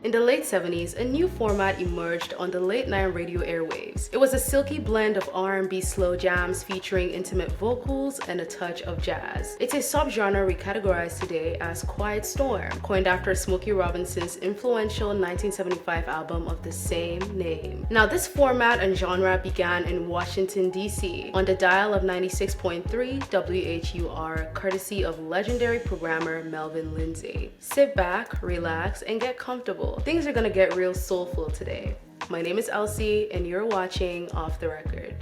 In the late 70s, a new format emerged on the late-night radio airwaves. It was a silky blend of R&B slow jams featuring intimate vocals and a touch of jazz. It's a subgenre recategorized today as Quiet Storm, coined after Smokey Robinson's influential 1975 album of the same name. Now, this format and genre began in Washington, D.C. on the dial of 96.3 WHUR, courtesy of legendary programmer Melvin Lindsay. Sit back, relax, and get comfortable. Things are gonna get real soulful today. My name is Elsie, and you're watching Off the Record.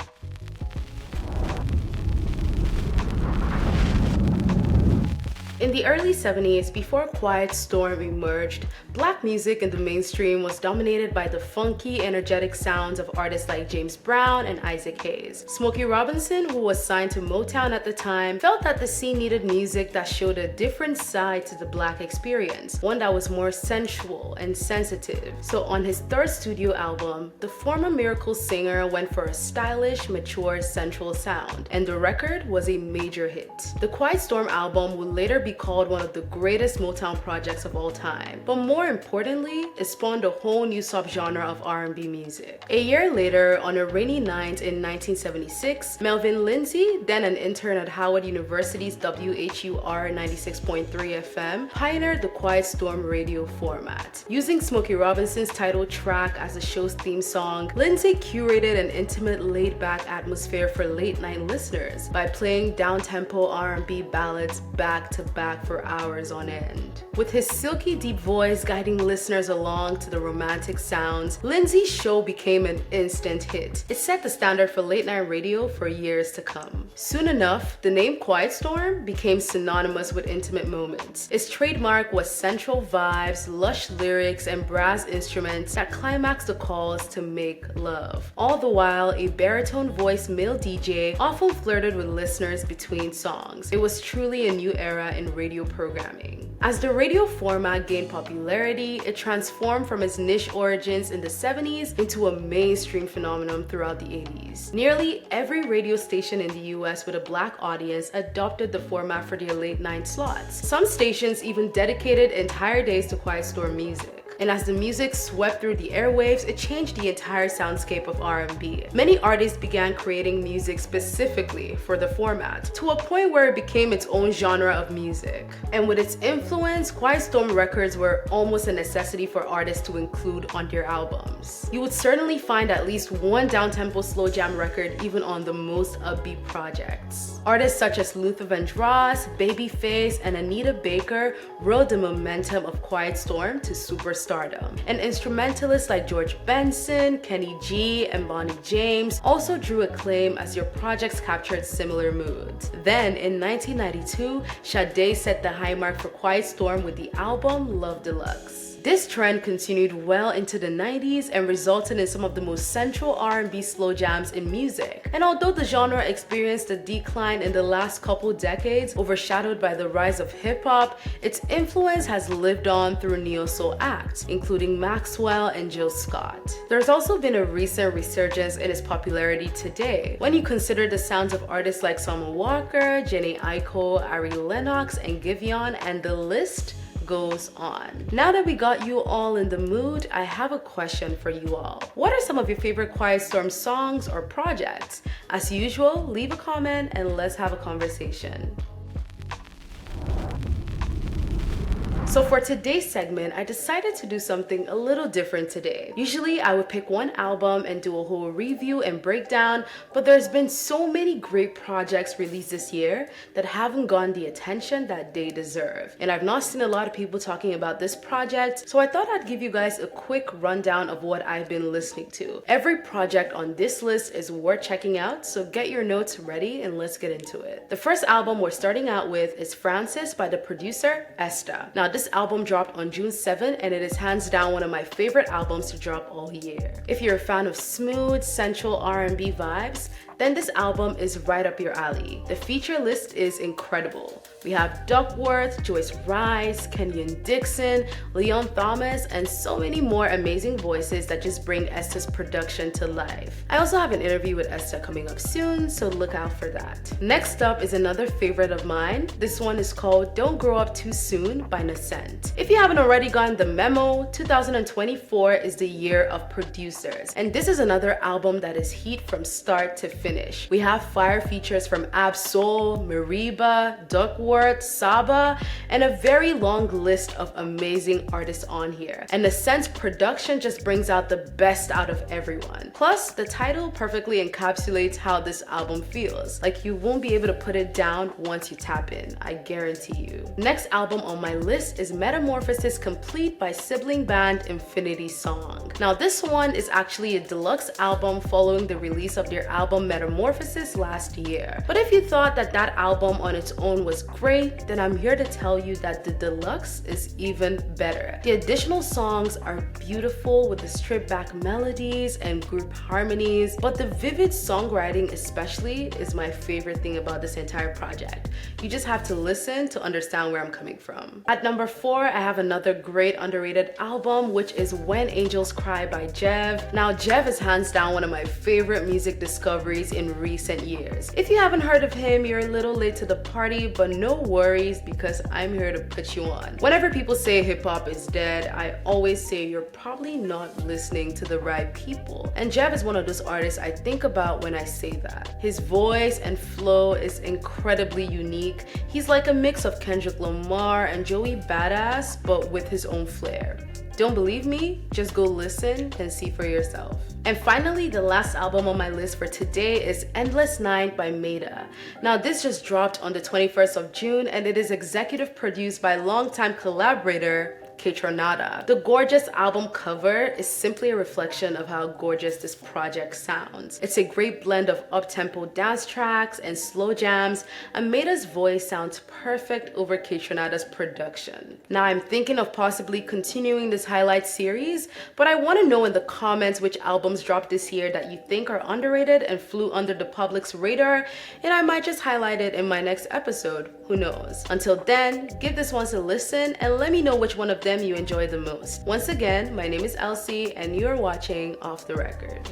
In the early 70s, before Quiet Storm emerged, black music in the mainstream was dominated by the funky, energetic sounds of artists like James Brown and Isaac Hayes. Smokey Robinson, who was signed to Motown at the time, felt that the scene needed music that showed a different side to the black experience, one that was more sensual and sensitive. So on his third studio album, the former Miracle singer went for a stylish, mature, sensual sound, and the record was a major hit. The Quiet Storm album would later be called one of the greatest Motown projects of all time. But more importantly, it spawned a whole new subgenre of R&B music. A year later, on a rainy night in 1976, Melvin Lindsay, then an intern at Howard University's WHUR 96.3 FM, pioneered the Quiet Storm radio format. Using Smokey Robinson's title track as the show's theme song, Lindsay curated an intimate, laid-back atmosphere for late-night listeners by playing down-tempo R&B ballads back to back for hours on end. With his silky deep voice guiding listeners along to the romantic sounds, Lindsay's show became an instant hit. It set the standard for late night radio for years to come. Soon enough, the name Quiet Storm became synonymous with intimate moments. Its trademark was sensual vibes, lush lyrics, and brass instruments that climaxed the calls to make love. All the while, a baritone voiced male DJ often flirted with listeners between songs. It was truly a new era in radio programming. As the radio format gained popularity, it transformed from its niche origins in the 70s into a mainstream phenomenon throughout the 80s. Nearly every radio station in the US with a black audience adopted the format for their late night slots. Some stations even dedicated entire days to Quiet Storm music. And as the music swept through the airwaves, it changed the entire soundscape of R&B. Many artists began creating music specifically for the format, to a point where it became its own genre of music. And with its influence, Quiet Storm records were almost a necessity for artists to include on their albums. You would certainly find at least one downtempo slow jam record even on the most upbeat projects. Artists such as Luther Vandross, Babyface, and Anita Baker rode the momentum of Quiet Storm to superstardom. And instrumentalists like George Benson, Kenny G, and Bonnie James also drew acclaim as their projects captured similar moods. Then, in 1992, Sade set the high mark for Quiet Storm with the album Love Deluxe. This trend continued well into the 90s and resulted in some of the most central R&B slow jams in music. And although the genre experienced a decline in the last couple decades, overshadowed by the rise of hip-hop, its influence has lived on through neo-soul acts, including Maxwell and Jill Scott. There's also been a recent resurgence in its popularity today, when you consider the sounds of artists like Summer Walker, Jhené Aiko, Ari Lennox, and Giveon, and the list goes on. Now that we got you all in the mood, I have a question for you all. What are some of your favorite Quiet Storm songs or projects? As usual, leave a comment and let's have a conversation. So for today's segment, I decided to do something a little different today. Usually I would pick one album and do a whole review and breakdown, but there's been so many great projects released this year that haven't gotten the attention that they deserve. And I've not seen a lot of people talking about this project, so I thought I'd give you guys a quick rundown of what I've been listening to. Every project on this list is worth checking out, so get your notes ready and let's get into it. The first album we're starting out with is Francis by the producer M.A.A.D.A. Now, this album dropped on June 7th, and it is hands down one of my favorite albums to drop all year. If you're a fan of smooth, sensual R&B vibes, then this album is right up your alley. The feature list is incredible. We have Duckworth, Joyce Rice, Kenyon Dixon, Leon Thomas, and so many more amazing voices that just bring Esta's production to life. I also have an interview with Esta coming up soon, so look out for that. Next up is another favorite of mine. This one is called Don't Grow Up Too Soon by Nascent. If you haven't already gotten the memo, 2024 is the year of producers, and this is another album that is heat from start to finish. We have fire features from Ab-Soul, Mereba, Duckworth, Saba, and a very long list of amazing artists on here. And Nascent's production just brings out the best out of everyone. Plus, the title perfectly encapsulates how this album feels. Like you won't be able to put it down once you tap in, I guarantee you. Next album on my list is Metamorphosis Complete by sibling band Infinity Song. Now this one is actually a deluxe album following the release of their album Metamorphosis last year. But if you thought that that album on its own was great, then I'm here to tell you that the deluxe is even better. The additional songs are beautiful with the stripped back melodies and group harmonies, but the vivid songwriting especially is my favorite thing about this entire project. You just have to listen to understand where I'm coming from. At number 4, I have another great underrated album, which is When Angels Cry by Jev. Now Jev is hands down one of my favorite music discoveries in recent years. If you haven't heard of him, you're a little late to the party, but no worries because I'm here to put you on. Whenever people say hip-hop is dead, I always say you're probably not listening to the right people. And Jev is one of those artists I think about when I say that. His voice and flow is incredibly unique. He's like a mix of Kendrick Lamar and Joey Badass, but with his own flair. Don't believe me? Just go listen and see for yourself. And finally, the last album on my list for today is Endless Night by M.A.A.D.A. Now this just dropped on the 21st of June and it is executive produced by longtime collaborator Kaytranada. The gorgeous album cover is simply a reflection of how gorgeous this project sounds. It's a great blend of up-tempo dance tracks and slow jams, and M.A.A.D.A's voice sounds perfect over Kaytranada's production. Now I'm thinking of possibly continuing this highlight series, but I want to know in the comments which albums dropped this year that you think are underrated and flew under the public's radar, and I might just highlight it in my next episode. Who knows? Until then, give this one a listen and let me know which one of them you enjoy the most. Once again, my name is Elsie and you're watching Off the Record.